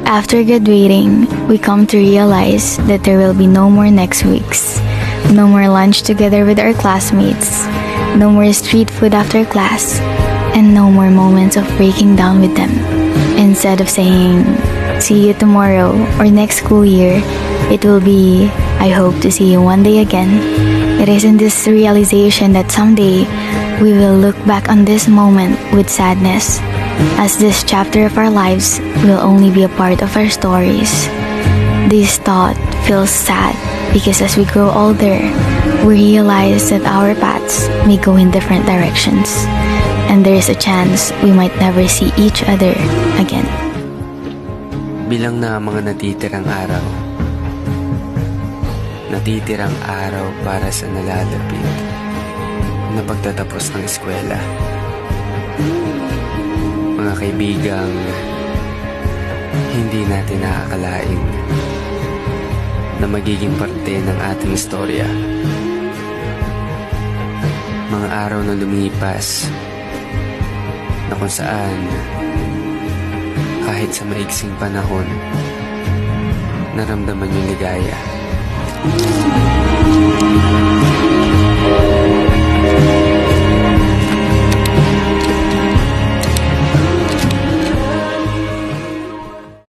After graduating, we come to realize that there will be no more next weeks, no more lunch together with our classmates, no more street food after class, and no more moments of breaking down with them. Instead of saying, "See you tomorrow" or "next school year," it will be, "I hope to see you one day again." It is in this realization that someday we will look back on this moment with sadness, as this chapter of our lives will only be a part of our stories. This thought feels sad because as we grow older, we realize that our paths may go in different directions, and there is a chance we might never see each other again. Bilang na ang mga natitirang araw para sa nalalapit na pagtatapos ng eskwela. Mga kaibigang hindi natin nakakalain na magiging parte ng ating istorya. Mga araw na lumipas na kung saan kahit sa maiksing panahon naramdaman yung ligaya.